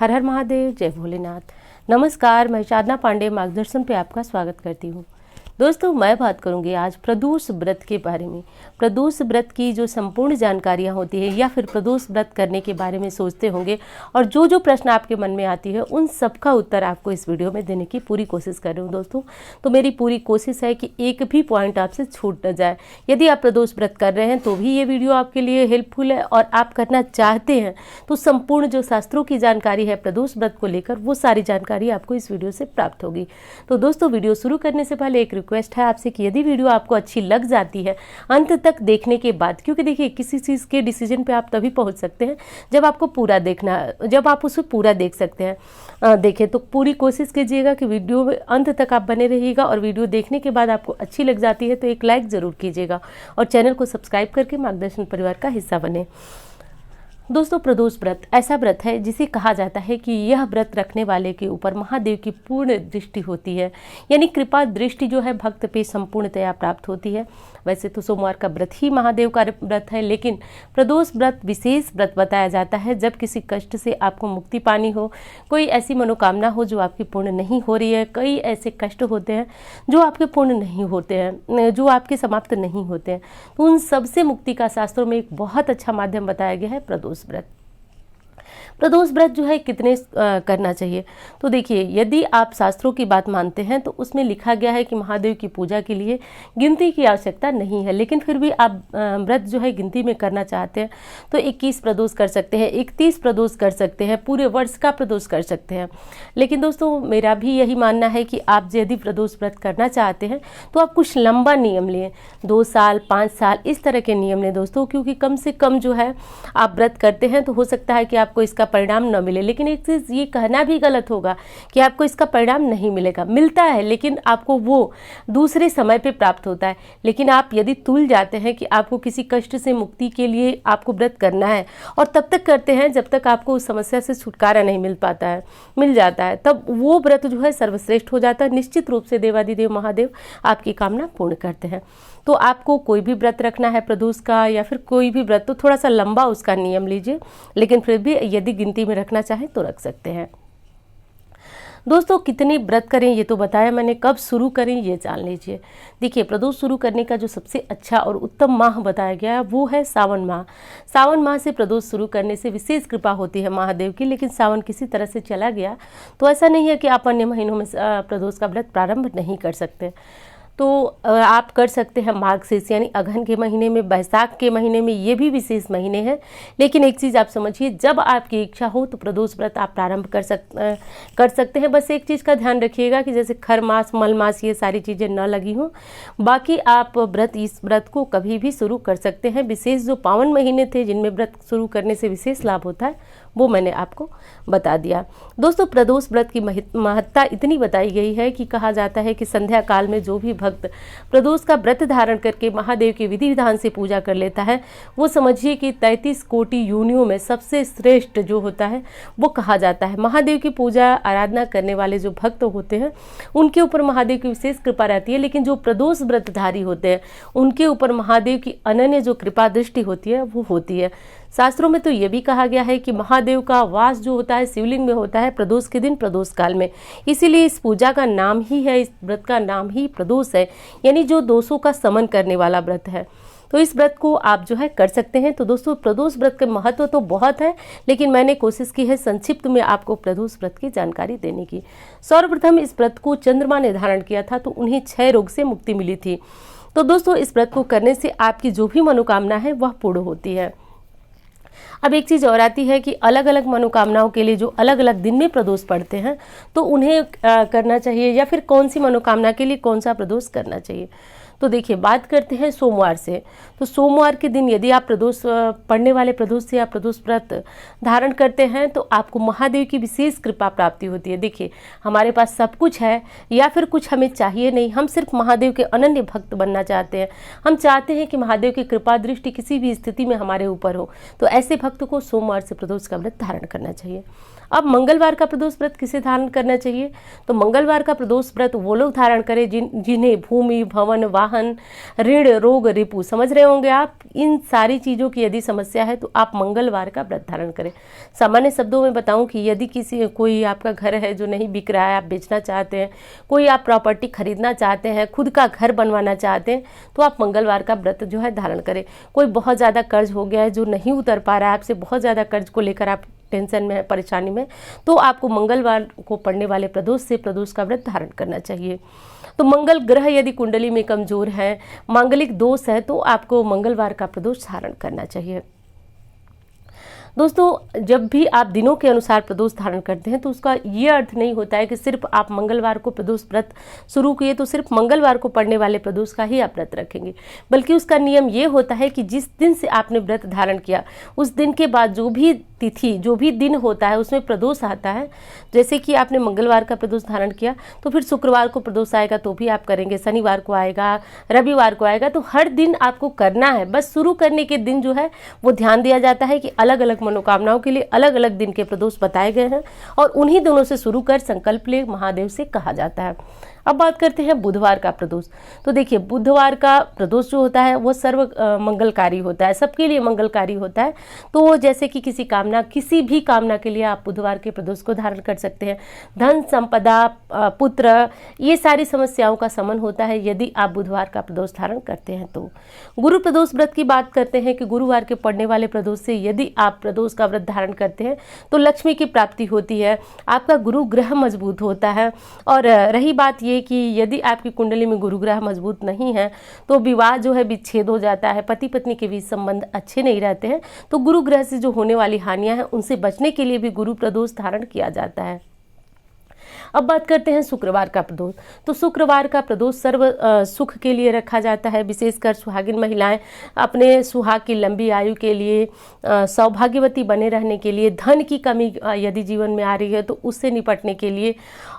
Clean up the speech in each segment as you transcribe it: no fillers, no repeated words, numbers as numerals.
हर हर महादेव, जय भोलेनाथ। नमस्कार, मैं साधना पांडे मार्गदर्शन पे आपका स्वागत करती हूँ। दोस्तों, मैं बात करूंगी आज प्रदोष व्रत के बारे में। प्रदोष व्रत की जो संपूर्ण जानकारियां होती है या फिर प्रदोष व्रत करने के बारे में सोचते होंगे और जो जो प्रश्न आपके मन में आती है उन सब का उत्तर आपको इस वीडियो में देने की पूरी कोशिश कर रही हूँ। दोस्तों, तो मेरी पूरी कोशिश है कि एक भी पॉइंट आपसे छूट न जाए। यदि आप प्रदोष व्रत कर रहे हैं तो भी ये वीडियो आपके लिए हेल्पफुल है, और आप करना चाहते हैं तो संपूर्ण जो शास्त्रों की जानकारी है प्रदोष व्रत को लेकर, वो सारी जानकारी आपको इस वीडियो से प्राप्त होगी। तो दोस्तों, वीडियो शुरू करने से पहले एक रिक्वेस्ट है आपसे कि यदि वीडियो आपको अच्छी लग जाती है अंत तक देखने के बाद, क्योंकि देखिए किसी चीज़ के डिसीजन पे आप तभी पहुंच सकते हैं जब आपको पूरा देखना, जब आप उसे पूरा देख सकते हैं। देखें तो पूरी कोशिश कीजिएगा कि वीडियो में अंत तक आप बने रहिएगा, और वीडियो देखने के बाद आपको अच्छी लग जाती है तो एक लाइक ज़रूर कीजिएगा और चैनल को सब्सक्राइब करके मार्गदर्शन परिवार का हिस्सा बने। दोस्तों, प्रदोष व्रत ऐसा व्रत है जिसे कहा जाता है कि यह व्रत रखने वाले के ऊपर महादेव की पूर्ण दृष्टि होती है, यानी कृपा दृष्टि जो है भक्त पे संपूर्णतया प्राप्त होती है। वैसे तो सोमवार का व्रत ही महादेव का व्रत है, लेकिन प्रदोष व्रत विशेष व्रत बताया जाता है जब किसी कष्ट से आपको मुक्ति पानी हो, कोई ऐसी मनोकामना हो जो आपकी पूर्ण नहीं हो रही है। कई ऐसे कष्ट होते हैं जो आपके पूर्ण नहीं होते हैं, जो आपके समाप्त नहीं होते हैं, तो उन सबसे मुक्ति का शास्त्रों में एक बहुत अच्छा माध्यम बताया गया है प्रदोष व्रत। प्रदोष व्रत जो है कितने करना चाहिए, तो देखिए यदि आप शास्त्रों की बात मानते हैं तो उसमें लिखा गया है कि महादेव की पूजा के लिए गिनती की आवश्यकता नहीं है, लेकिन फिर भी आप व्रत जो है गिनती में करना चाहते हैं तो 21 प्रदोष कर सकते हैं, 31 प्रदोष कर सकते हैं, पूरे वर्ष का प्रदोष कर सकते हैं। लेकिन दोस्तों, मेरा भी यही मानना है कि आप यदि प्रदोष व्रत करना चाहते हैं तो आप कुछ लंबा नियम लें, 2 साल 5 साल इस तरह के नियम लें दोस्तों, क्योंकि कम से कम जो है आप व्रत करते हैं तो हो सकता है कि आपको इसका परिणाम न मिले। लेकिन एक चीज़ ये कहना भी गलत होगा कि आपको इसका परिणाम नहीं मिलेगा, मिलता है, लेकिन आपको वो दूसरे समय पे प्राप्त होता है। लेकिन आप यदि तुल जाते हैं कि आपको किसी कष्ट से मुक्ति के लिए आपको व्रत करना है और तब तक करते हैं जब तक आपको उस समस्या से छुटकारा नहीं मिल पाता है, मिल जाता है, तब वो व्रत जो है सर्वश्रेष्ठ हो जाता है। निश्चित रूप से देवादिदेव महादेव आपकी कामना पूर्ण करते हैं। तो आपको कोई भी व्रत रखना है प्रदोष का या फिर कोई भी व्रत, तो थोड़ा सा लंबा उसका नियम लीजिए, लेकिन फिर भी यदि गिनती में रखना चाहें तो रख सकते हैं। दोस्तों, कितने व्रत करें ये तो बताया मैंने, कब शुरू करें ये जान लीजिए। देखिए, प्रदोष शुरू करने का जो सबसे अच्छा और उत्तम माह बताया गया है वो है सावन माह। सावन माह से प्रदोष शुरू करने से विशेष कृपा होती है महादेव की, लेकिन सावन किसी तरह से चला गया तो ऐसा नहीं है कि आप अन्य महीनों में प्रदोष का व्रत प्रारंभ नहीं कर सकते। तो आप कर सकते हैं मार्गशीर्ष यानी अगहन के महीने में, बैसाख के महीने में, ये भी विशेष महीने हैं। लेकिन एक चीज़ आप समझिए, जब आपकी इच्छा हो तो प्रदोष व्रत आप प्रारंभ कर सकते हैं। बस एक चीज़ का ध्यान रखिएगा कि जैसे खर मास, मल मास, ये सारी चीज़ें न लगी हों। बाकी आप इस व्रत को कभी भी शुरू कर सकते हैं। विशेष जो पावन महीने थे जिनमें व्रत शुरू करने से विशेष लाभ होता है वो मैंने आपको बता दिया। दोस्तों, प्रदोष व्रत की महत्ता इतनी बताई गई है कि कहा जाता है कि संध्या काल में जो भी भक्त प्रदोष का व्रत धारण करके महादेव की विधि विधान से पूजा कर लेता है, वो समझिए कि 33 कोटि योनियों में सबसे श्रेष्ठ जो होता है वो कहा जाता है। महादेव की पूजा आराधना करने वाले जो भक्त होते हैं उनके ऊपर महादेव की विशेष कृपा रहती है, लेकिन जो प्रदोष व्रतधारी होते हैं उनके ऊपर महादेव की अनन्य जो कृपा दृष्टि होती है वो होती है। शास्त्रों में तो ये भी कहा गया है कि महादेव का वास जो होता है शिवलिंग में होता है प्रदोष के दिन, प्रदोष काल में। इसीलिए इस पूजा का नाम ही है, इस व्रत का नाम ही प्रदोष है, यानी जो दोषों का समन करने वाला व्रत है। तो इस व्रत को आप जो है कर सकते हैं। तो दोस्तों, प्रदोष व्रत का महत्व तो बहुत है, लेकिन मैंने कोशिश की है संक्षिप्त में आपको प्रदोष व्रत की जानकारी देने की। सर्वप्रथम इस व्रत को चंद्रमा ने धारण किया था तो उन्हें क्षय रोग से मुक्ति मिली थी। तो दोस्तों, इस व्रत को करने से आपकी जो भी मनोकामना है वह पूर्ण होती है। अब एक चीज़ और आती है कि अलग अलग मनोकामनाओं के लिए जो अलग अलग दिन में प्रदोष पड़ते हैं तो उन्हें करना चाहिए, या फिर कौन सी मनोकामना के लिए कौन सा प्रदोष करना चाहिए। तो देखिए, बात करते हैं सोमवार से। तो सोमवार के दिन यदि आप प्रदोष पढ़ने वाले प्रदोष से आप प्रदोष व्रत धारण करते हैं तो आपको महादेव की विशेष कृपा प्राप्ति होती है। देखिए, हमारे पास सब कुछ है या फिर कुछ हमें चाहिए नहीं, हम सिर्फ महादेव के अनन्य भक्त बनना चाहते हैं। हम चाहते हैं कि महादेव की कृपा दृष्टि किसी भी स्थिति में हमारे ऊपर हो, तो ऐसे भक्त को सोमवार से प्रदोष का व्रत धारण करना चाहिए। अब मंगलवार का प्रदोष व्रत किसे धारण करना चाहिए, तो मंगलवार का प्रदोष व्रत वो लोग धारण करें जिन्हें भूमि, भवन, वाहन वाहन, ऋण, रोग, रिपु, समझ रहे होंगे आप। इन सारी चीज़ों की यदि समस्या है तो आप मंगलवार का व्रत धारण करें। सामान्य शब्दों में बताऊं कि यदि कोई आपका घर है जो नहीं बिक रहा है, आप बेचना चाहते हैं, कोई आप प्रॉपर्टी खरीदना चाहते हैं, खुद का घर बनवाना चाहते हैं, तो आप मंगलवार का व्रत जो है धारण करें। कोई बहुत ज़्यादा कर्ज हो गया है जो नहीं उतर पा रहा है, आपसे बहुत ज़्यादा कर्ज को लेकर आप टेंशन में है, परेशानी में, तो आपको मंगलवार को पड़ने वाले प्रदोष से प्रदोष का व्रत धारण करना चाहिए। तो मंगल ग्रह यदि कुंडली में कमजोर है, मांगलिक दोष है, तो आपको मंगलवार का प्रदोष धारण करना चाहिए। दोस्तों, जब भी आप दिनों के अनुसार प्रदोष धारण करते हैं तो उसका ये अर्थ नहीं होता है कि सिर्फ आप मंगलवार को प्रदोष व्रत शुरू किए तो सिर्फ मंगलवार को पड़ने वाले प्रदोष का ही आप व्रत रखेंगे, बल्कि उसका नियम ये होता है कि जिस दिन से आपने व्रत धारण किया उस दिन के बाद जो भी तिथि, जो भी दिन होता है उसमें प्रदोष आता है। जैसे कि आपने मंगलवार का प्रदोष धारण किया तो फिर शुक्रवार को प्रदोष आएगा तो भी आप करेंगे, शनिवार को आएगा, रविवार को आएगा, तो हर दिन आपको करना है। बस शुरू करने के दिन जो है वो ध्यान दिया जाता है कि अलग अलग मनोकामनाओं के लिए अलग अलग दिन के प्रदोष बताए गए हैं और उन्हीं दोनों से शुरू कर संकल्प ले महादेव से कहा जाता है। अब बात करते हैं बुधवार का प्रदोष। तो देखिए, बुधवार का प्रदोष जो होता है वो सर्व मंगलकारी होता है, सबके लिए मंगलकारी होता है। तो जैसे कि किसी भी कामना के लिए आप बुधवार के प्रदोष को धारण कर सकते हैं। धन, संपदा, पुत्र, ये सारी समस्याओं का शमन होता है यदि आप बुधवार का प्रदोष धारण करते हैं। तो गुरु प्रदोष व्रत की बात करते हैं कि गुरुवार के पड़ने वाले प्रदोष से यदि आप प्रदोष का व्रत धारण करते हैं तो लक्ष्मी की प्राप्ति होती है, आपका गुरु ग्रह मजबूत होता है। और रही बात ये कि यदि आपकी कुंडली में गुरु ग्रह मजबूत नहीं है तो विवाह जो है विच्छेद हो जाता है, पति पत्नी के बीच संबंध अच्छे नहीं रहते हैं। तो गुरु ग्रह से जो होने वाली हानियां हैं उनसे बचने के लिए भी गुरु प्रदोष धारण किया जाता है। अब बात करते हैं शुक्रवार का प्रदोष। तो शुक्रवार का प्रदोष सर्व सुख के लिए रखा जाता है, विशेषकर सुहागिन महिलाएं अपने सुहाग की लंबी आयु के लिए, सौभाग्यवती बने रहने के लिए, धन की कमी यदि जीवन में आ रही है तो उससे निपटने के लिए।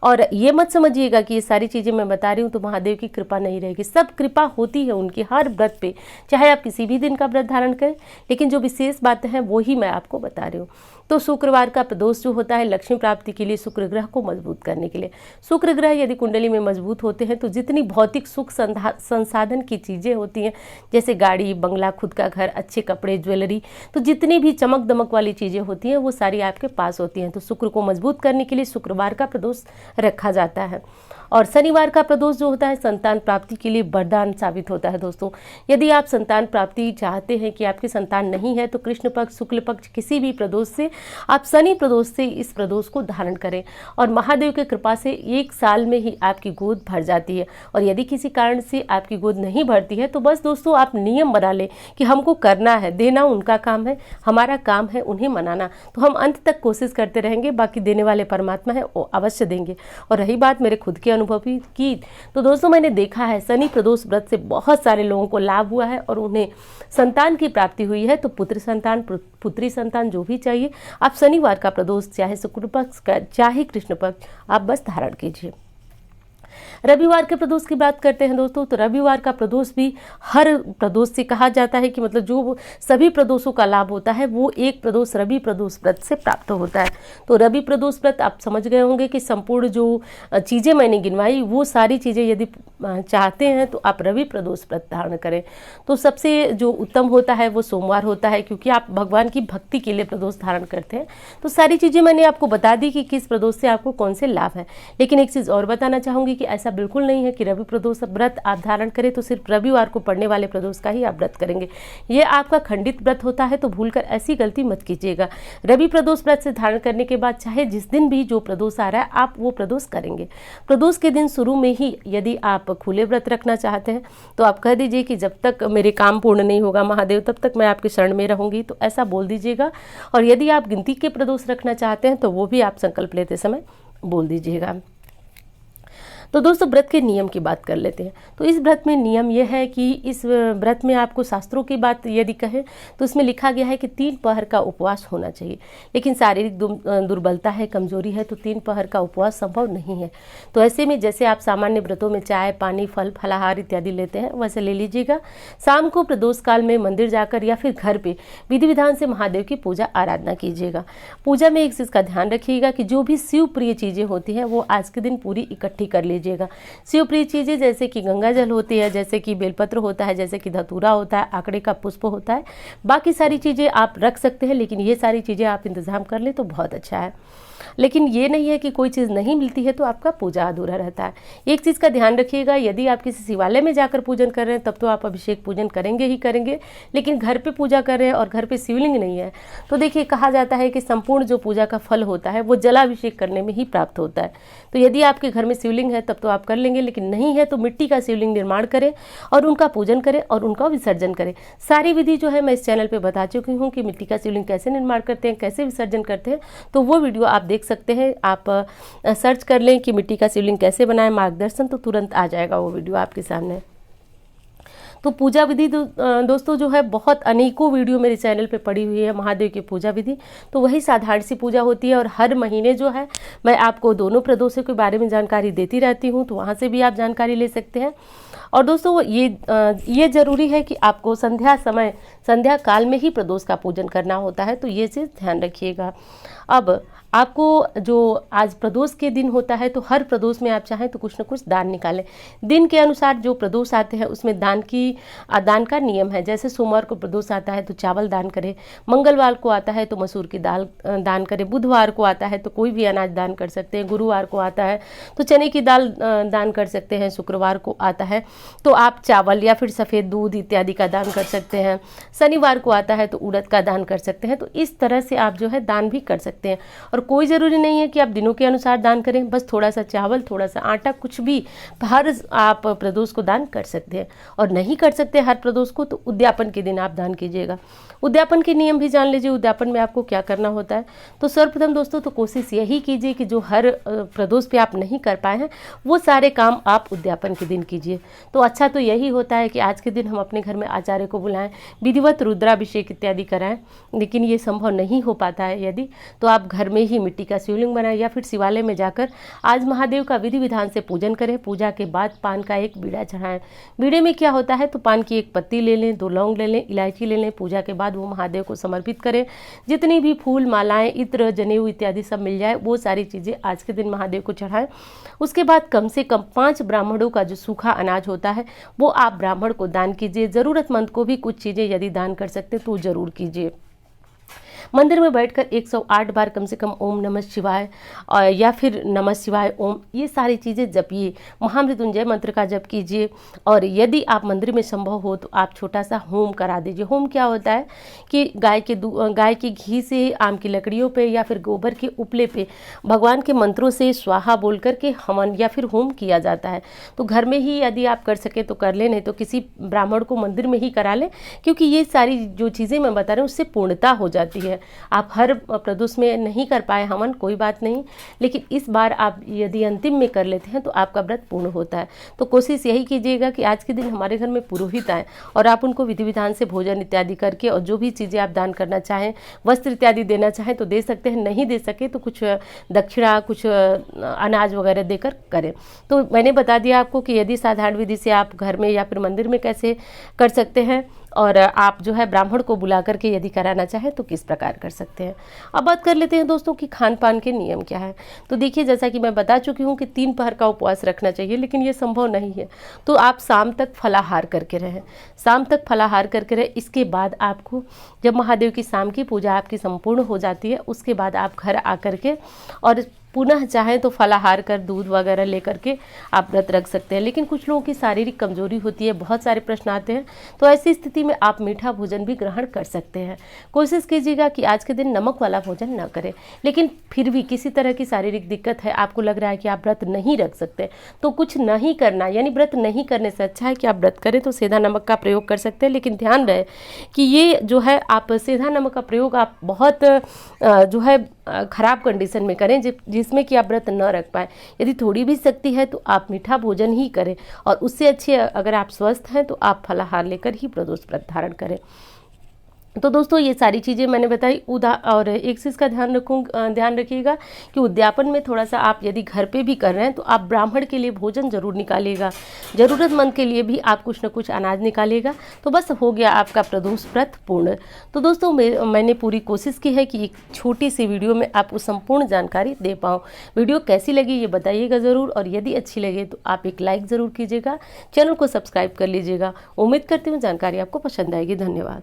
और ये मत समझिएगा कि ये सारी चीज़ें मैं बता रही हूँ तो महादेव की कृपा नहीं रहेगी, सब कृपा होती है उनकी हर व्रत पे, चाहे आप किसी भी दिन का व्रत धारण करें, लेकिन जो विशेष बातें हैं वो ही मैं आपको बता रही हूँ। तो शुक्रवार का प्रदोष जो होता है लक्ष्मी प्राप्ति के लिए, शुक्र ग्रह को मजबूत करने के लिए। शुक्र ग्रह यदि कुंडली में मजबूत होते हैं तो जितनी भौतिक सुख संसाधन की चीज़ें होती हैं, जैसे गाड़ी, बंगला, खुद का घर, अच्छे कपड़े, ज्वेलरी, तो जितनी भी चमक दमक वाली चीज़ें होती हैं वो सारी आपके पास होती हैं। तो शुक्र को मजबूत करने के लिए शुक्रवार का प्रदोष रखा जाता है। और शनिवार का प्रदोष जो होता है संतान प्राप्ति के लिए वरदान साबित होता है। दोस्तों, यदि आप संतान प्राप्ति चाहते हैं कि आपकी संतान नहीं है तो कृष्ण पक्ष, शुक्ल पक्ष, किसी भी प्रदोष से आप शनि प्रदोष से इस प्रदोष को धारण करें और महादेव की कृपा से 1 साल में ही आपकी गोद भर जाती है। और यदि किसी कारण से आपकी गोद नहीं भरती है तो बस दोस्तों आप नियम बना लें कि हमको करना है, देना उनका काम है, हमारा काम है उन्हें मनाना। तो हम अंत तक कोशिश करते रहेंगे, बाकी देने वाले परमात्मा है वो अवश्य देंगे। और रही बात मेरे खुद के अनुभव की, तो दोस्तों मैंने देखा है शनि प्रदोष व्रत से बहुत सारे लोगों को लाभ हुआ है और उन्हें संतान की प्राप्ति हुई है। तो पुत्र संतान, पुत्री संतान जो भी चाहिए, आप शनिवार का प्रदोष चाहे शुक्ल पक्ष का चाहे कृष्ण पक्ष आप बस धारण कीजिए। रविवार के प्रदोष की बात करते हैं दोस्तों। तो रविवार का प्रदोष भी हर प्रदोष से कहा जाता है कि मतलब जो सभी प्रदोषों का लाभ होता है वो एक प्रदोष रवि प्रदोष व्रत से प्राप्त होता है। तो रवि प्रदोष व्रत आप समझ गए होंगे कि संपूर्ण जो चीज़ें मैंने गिनवाई वो सारी चीज़ें यदि चाहते हैं तो आप रवि प्रदोष व्रत धारण करें। तो सबसे जो उत्तम होता है वो सोमवार होता है, क्योंकि आप भगवान की भक्ति के लिए प्रदोष धारण करते हैं। तो सारी चीज़ें मैंने आपको बता दी कि किस प्रदोष से आपको कौन से लाभ है। लेकिन एक चीज़ और बताना चाहूँगी कि ऐसा बिल्कुल नहीं है कि रवि प्रदोष व्रत आप धारण करें तो सिर्फ रविवार को पड़ने वाले प्रदोष का ही आप व्रत करेंगे। ये आपका खंडित व्रत होता है, तो भूलकर ऐसी गलती मत कीजिएगा। रवि प्रदोष व्रत से धारण करने के बाद चाहे जिस दिन भी जो प्रदोष आ रहा है आप वो प्रदोष करेंगे। प्रदोष के दिन शुरू में ही यदि आप खुले व्रत रखना चाहते हैं तो आप कह दीजिए कि जब तक मेरे काम पूर्ण नहीं होगा महादेव तब तक मैं आपके शरण में रहूंगी, तो ऐसा बोल दीजिएगा। और यदि आप गिनती के प्रदोष रखना चाहते हैं तो वो भी आप संकल्प लेते समय बोल दीजिएगा। तो दोस्तों व्रत के नियम की बात कर लेते हैं। तो इस व्रत में नियम यह है कि इस व्रत में आपको शास्त्रों की बात यदि कहें तो इसमें लिखा गया है कि 3 पहर का उपवास होना चाहिए। लेकिन शारीरिक दुर्बलता है, कमजोरी है तो 3 पहर का उपवास संभव नहीं है। तो ऐसे में जैसे आप सामान्य व्रतों में चाय, पानी, फल, फलाहार इत्यादि लेते हैं वैसे ले लीजिएगा। शाम को प्रदोष काल में मंदिर जाकर या फिर घर पे विधि विधान से महादेव की पूजा आराधना कीजिएगा। पूजा में एक चीज़ का ध्यान रखिएगा कि जो भी शिव प्रिय चीज़ें होती हैं वो आज के दिन पूरी इकट्ठी कर लीजिए। लीजिएगा। शिवप्रिय चीज़ें जैसे कि गंगा जल होती है, जैसे कि बेलपत्र होता है, जैसे कि धतूरा होता है, आंकड़े का पुष्प होता है, बाकी सारी चीज़ें आप रख सकते हैं, लेकिन ये सारी चीज़ें आप इंतज़ाम कर लें तो बहुत अच्छा है। लेकिन ये नहीं है कि कोई चीज़ नहीं मिलती है तो आपका पूजा अधूरा रहता है। एक चीज़ का ध्यान रखिएगा, यदि आप किसी शिवालय में जाकर पूजन कर रहे हैं तब तो आप अभिषेक पूजन करेंगे ही करेंगे, लेकिन घर पे पूजा कर रहे हैं और घर पे शिवलिंग नहीं है तो देखिए, कहा जाता है कि संपूर्ण जो पूजा का फल होता है वो जलाभिषेक करने में ही प्राप्त होता है। तो यदि आपके घर में शिवलिंग है तब तो आप कर लेंगे, लेकिन नहीं है तो मिट्टी का शिवलिंग निर्माण करें और उनका पूजन करें और उनका विसर्जन करें। सारी विधि जो है मैं इस चैनल पे बता चुकी हूँ कि मिट्टी का शिवलिंग कैसे निर्माण करते हैं, कैसे विसर्जन करते हैं, तो वो वीडियो आप देख सकते हैं। आप सर्च कर लें कि मिट्टी का शिवलिंग कैसे बनाएं मार्गदर्शन, तो तुरंत आ जाएगा वो वीडियो आपके सामने। तो पूजा विधि दोस्तों जो है बहुत अनेकों वीडियो मेरे चैनल पे पड़ी हुई है महादेव की पूजा विधि, तो वही साधारण सी पूजा होती है और हर महीने जो है मैं आपको दोनों प्रदोषों के बारे में जानकारी देती रहती हूँ, तो वहाँ से भी आप जानकारी ले सकते हैं। और दोस्तों ये ज़रूरी है कि आपको संध्या काल में ही प्रदोष का पूजन करना होता है, तो ये चीज़ ध्यान रखिएगा। अब आपको जो आज प्रदोष के दिन होता है तो हर प्रदोष में आप चाहें तो कुछ न कुछ दान निकालें। दिन के अनुसार जो प्रदोष आते हैं उसमें दान का नियम है। जैसे सोमवार को प्रदोष आता है तो चावल दान करें, मंगलवार को आता है तो मसूर की दाल दान करें, बुधवार को आता है तो कोई भी अनाज दान कर सकते हैं, गुरुवार को आता है तो चने की दाल दान कर सकते हैं, शुक्रवार को आता है तो आप चावल या फिर सफ़ेद दूध इत्यादि का दान कर सकते हैं, शनिवार को आता है तो उड़द का दान कर सकते हैं। तो इस तरह से आप जो है दान भी कर सकते हैं और कोई ज़रूरी नहीं है कि आप दिनों के अनुसार दान करें, बस थोड़ा सा चावल, थोड़ा सा आटा, कुछ भी हर आप प्रदोष को दान कर सकते हैं। और नहीं कर सकते हर प्रदोष को तो उद्यापन के दिन आप दान कीजिएगा। उद्यापन के नियम भी जान लीजिए, उद्यापन में आपको क्या करना होता है। तो सर्वप्रथम दोस्तों तो कोशिश यही कीजिए कि जो हर प्रदोष पे आप नहीं कर पाए हैं वो सारे काम आप उद्यापन के दिन कीजिए। तो अच्छा तो यही होता है कि आज के दिन हम अपने घर में आचार्य को बुलाएं, विधिवत रुद्राभिषेक इत्यादि कराएं, लेकिन ये संभव नहीं हो पाता है यदि, तो आप घर में ही मिट्टी का शिवलिंग बनाएं या फिर शिवालय में जाकर आज महादेव का विधि विधान से पूजन करें। पूजा के बाद पान का एक बीड़ा चढ़ाएं। बीड़े में क्या होता है तो पान की एक पत्ती ले लें, 2 लौंग ले लें, इलायची ले लें। पूजा के बाद वो महादेव को समर्पित करें। जितनी भी फूल, मालाएं, इत्र, जनेऊ इत्यादि सब मिल जाए वो सारी चीज़ें आज के दिन महादेव को चढ़ाएं। उसके बाद कम से कम 5 ब्राह्मणों का जो सूखा अनाज होता है वो आप ब्राह्मण को दान कीजिए। ज़रूरतमंद को भी कुछ चीज़ें यदि दान कर सकते तो ज़रूर कीजिए। मंदिर में बैठकर 108 बार कम से कम ओम नमः शिवाय या फिर नमः शिवाय ओम, ये सारी चीज़ें जपिए। महामृत्युंजय मंत्र का जप कीजिए। और यदि आप मंदिर में संभव हो तो आप छोटा सा होम करा दीजिए। होम क्या होता है कि गाय के घी से, आम की लकड़ियों पे या फिर गोबर के उपले पे भगवान के मंत्रों से स्वाहा बोल करके हवन या फिर होम किया जाता है। तो घर में ही यदि आप कर सके तो कर लें, नहीं तो किसी ब्राह्मण को मंदिर में ही करा लें, क्योंकि ये सारी जो चीज़ें मैं बता रही हूँ उससे पूर्णता हो जाती है। आप हर प्रदोष में नहीं कर पाए हवन, कोई बात नहीं, लेकिन इस बार आप यदि अंतिम में कर लेते हैं तो आपका व्रत पूर्ण होता है। तो कोशिश यही कीजिएगा कि आज के दिन हमारे घर में पुरोहित आए और आप उनको विधि विधान से भोजन इत्यादि करके और जो भी चीज़ें आप दान करना चाहें, वस्त्र इत्यादि देना चाहें तो दे सकते हैं, नहीं दे सके तो कुछ दक्षिणा, कुछ अनाज वगैरह देकर करें। तो मैंने बता दिया आपको कि यदि साधारण विधि से आप घर में या फिर मंदिर में कैसे कर सकते हैं और आप जो है ब्राह्मण को बुला करके यदि कराना चाहें तो किस प्रकार कर सकते हैं। अब बात कर लेते हैं दोस्तों कि खान पान के नियम क्या है। तो देखिए, जैसा कि मैं बता चुकी हूँ कि 3 पहर का उपवास रखना चाहिए, लेकिन ये संभव नहीं है तो आप शाम तक फलाहार करके रहें। शाम तक फलाहार करके रहें। इसके बाद आपको जब महादेव की शाम की पूजा आपकी संपूर्ण हो जाती है उसके बाद आप घर आकर के और पुनः चाहें तो फलाहार कर दूध वगैरह लेकर के आप व्रत रख सकते हैं। लेकिन कुछ लोगों की शारीरिक कमजोरी होती है, बहुत सारे प्रश्न आते हैं, तो ऐसी स्थिति में आप मीठा भोजन भी ग्रहण कर सकते हैं। कोशिश कीजिएगा कि आज के दिन नमक वाला भोजन न करें। लेकिन फिर भी किसी तरह की शारीरिक दिक्कत है, आपको लग रहा है कि आप व्रत नहीं रख सकते, तो कुछ नहीं करना, यानी व्रत नहीं करने से अच्छा है कि आप व्रत करें तो सेंधा नमक का प्रयोग कर सकते हैं। लेकिन ध्यान रहे कि ये जो है आप सेंधा नमक का प्रयोग आप बहुत जो है खराब कंडीशन में करें जिसमें कि आप व्रत न रख पाए। यदि थोड़ी भी शक्ति है तो आप मीठा भोजन ही करें और उससे अच्छे अगर आप स्वस्थ हैं तो आप फलाहार लेकर ही प्रदोष व्रत धारण करें। तो दोस्तों ये सारी चीज़ें मैंने बताई। और एक चीज़ का ध्यान रखिएगा कि उद्यापन में थोड़ा सा आप यदि घर पे भी कर रहे हैं तो आप ब्राह्मण के लिए भोजन जरूर निकालिएगा, ज़रूरतमंद के लिए भी आप कुछ न कुछ अनाज निकालिएगा। तो बस हो गया आपका प्रदोष व्रत पूर्ण। तो दोस्तों मैंने पूरी कोशिश की है कि एक छोटी सी वीडियो में आपको संपूर्ण जानकारी दे पाऊँ। वीडियो कैसी लगी ये बताइएगा ज़रूर, और यदि अच्छी लगे तो आप एक लाइक ज़रूर कीजिएगा, चैनल को सब्सक्राइब कर लीजिएगा। उम्मीद करती हूँ जानकारी आपको पसंद आएगी। धन्यवाद।